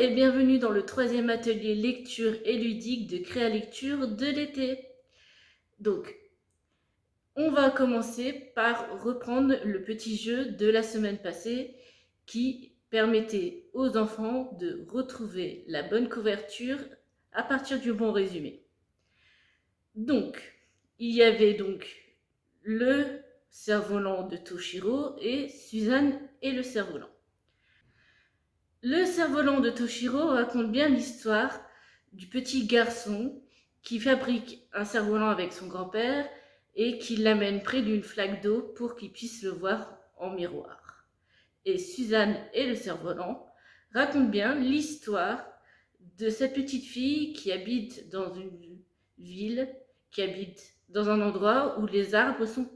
et bienvenue dans le 3e atelier lecture et ludique de Créalecture de l'été. Donc, on va commencer par reprendre le petit jeu de la semaine passée qui permettait aux enfants de retrouver la bonne couverture à partir du bon résumé. Donc, il y avait donc le cerf-volant de Toshiro et Suzanne et le cerf-volant. Le cerf-volant de Toshiro raconte bien l'histoire du petit garçon qui fabrique un cerf-volant avec son grand-père et qui l'amène près d'une flaque d'eau pour qu'il puisse le voir en miroir. Et Suzanne et le cerf-volant racontent bien l'histoire de cette petite fille qui habite dans une ville, qui habite dans un endroit où les arbres sont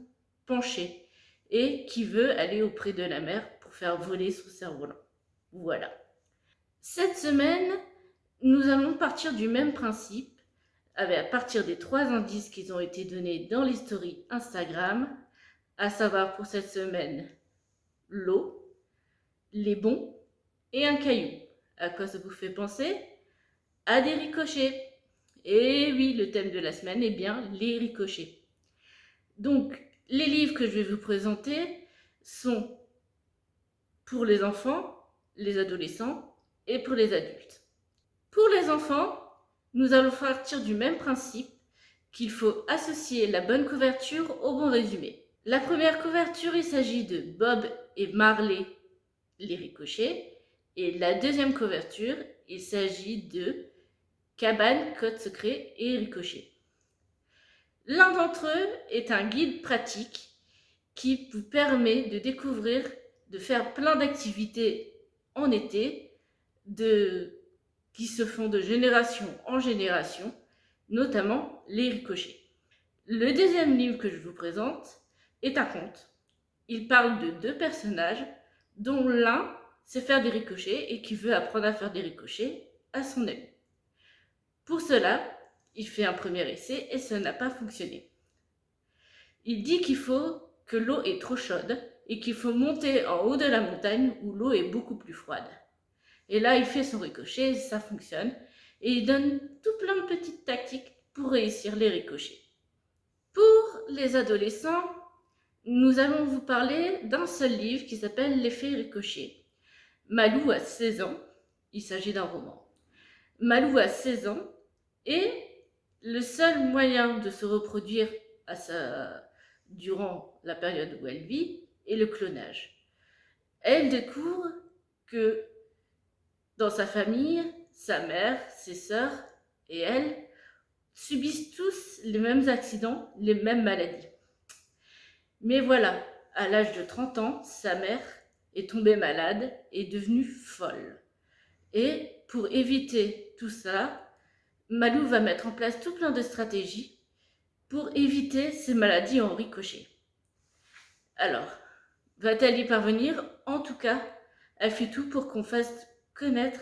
penchés et qui veut aller auprès de la mer pour faire voler son cerf-volant. Voilà. Cette semaine, nous allons partir du même principe, à partir des 3 indices qui ont été donnés dans les stories Instagram, à savoir pour cette semaine l'eau, les bons et un caillou. À quoi ça vous fait penser? À des ricochets. Et oui, le thème de la semaine est bien les ricochets. Donc, les livres que je vais vous présenter sont pour les enfants, les adolescents et pour les adultes. Pour les enfants, nous allons partir du même principe qu'il faut associer la bonne couverture au bon résumé. La première couverture, il s'agit de Bob et Marley, les ricochets. Et la deuxième couverture, il s'agit de Cabane, code secret et ricochet. L'un d'entre eux est un guide pratique qui vous permet de découvrir, de faire plein d'activités en été, qui se font de génération en génération, notamment les ricochets. Le deuxième livre que je vous présente est un conte. Il parle de 2 personnages, dont l'un sait faire des ricochets et qui veut apprendre à faire des ricochets à son ami. Pour cela, il fait un premier essai et ça n'a pas fonctionné. Il dit qu'il faut que l'eau est trop chaude et qu'il faut monter en haut de la montagne où l'eau est beaucoup plus froide. Et là, il fait son ricochet, ça fonctionne. Et il donne tout plein de petites tactiques pour réussir les ricochets. Pour les adolescents, nous allons vous parler d'un seul livre qui s'appelle L'effet ricochet. Malou a 16 ans. Il s'agit d'un roman. Malou a 16 ans et le seul moyen de se reproduire durant la période où elle vit est le clonage. Elle découvre que dans sa famille, sa mère, ses sœurs et elle subissent tous les mêmes accidents, les mêmes maladies. Mais voilà, à l'âge de 30 ans, sa mère est tombée malade et est devenue folle. Et pour éviter tout ça, Malou va mettre en place tout plein de stratégies pour éviter ces maladies en ricochet. Alors, va-t-elle y parvenir? En tout cas, elle fait tout pour qu'on fasse connaître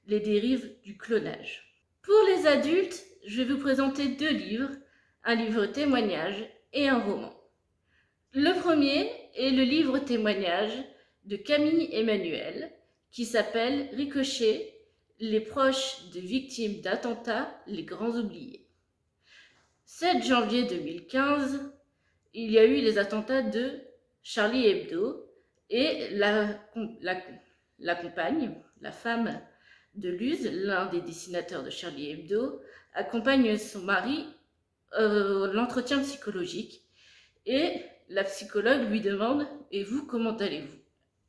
les dérives du clonage. Pour les adultes, je vais vous présenter 2 livres, un livre témoignage et un roman. Le premier est le livre témoignage de Camille Emmanuel qui s'appelle Ricochet, les proches de victimes d'attentats, les grands oubliés. 7 janvier 2015, il y a eu les attentats de Charlie Hebdo et la compagne, la femme de Luz, l'un des dessinateurs de Charlie Hebdo, accompagne son mari l'entretien psychologique et la psychologue lui demande « Et vous, comment allez-vous »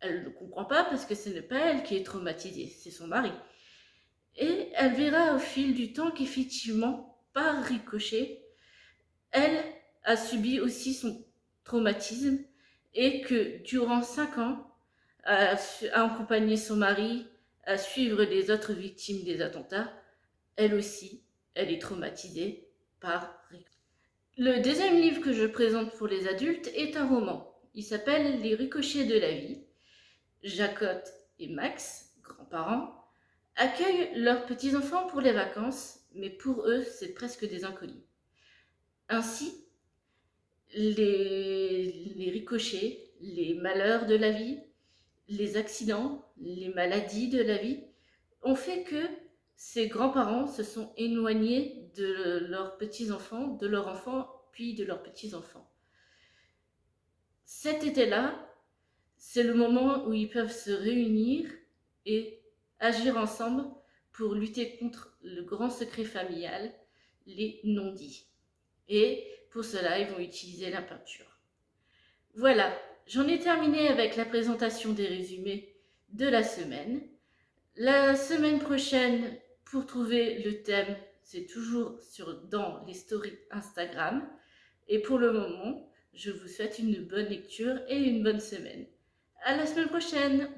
Elle ne comprend pas parce que ce n'est pas elle qui est traumatisée, c'est son mari. Et elle verra au fil du temps qu'effectivement, par ricochet, elle a subi aussi son traumatisme et que durant 5 ans, a accompagné son mari à suivre les autres victimes des attentats, elle aussi, elle est traumatisée par ricochet. Le deuxième livre que je présente pour les adultes est un roman. Il s'appelle Les ricochets de la vie. Jacotte et Max, grands-parents, accueillent leurs petits-enfants pour les vacances, mais pour eux, c'est presque des inconnus. Ainsi, les ricochets, les malheurs de la vie, les accidents, les maladies de la vie ont fait que ces grands-parents se sont éloignés de leurs petits-enfants, de leurs enfants, puis de leurs petits-enfants. Cet été-là, c'est le moment où ils peuvent se réunir et agir ensemble pour lutter contre le grand secret familial, les non-dits. Et pour cela, ils vont utiliser la peinture. Voilà, j'en ai terminé avec la présentation des résumés de la semaine. La semaine prochaine, pour trouver le thème, c'est toujours dans les stories Instagram. Et pour le moment, je vous souhaite une bonne lecture et une bonne semaine. À la semaine prochaine!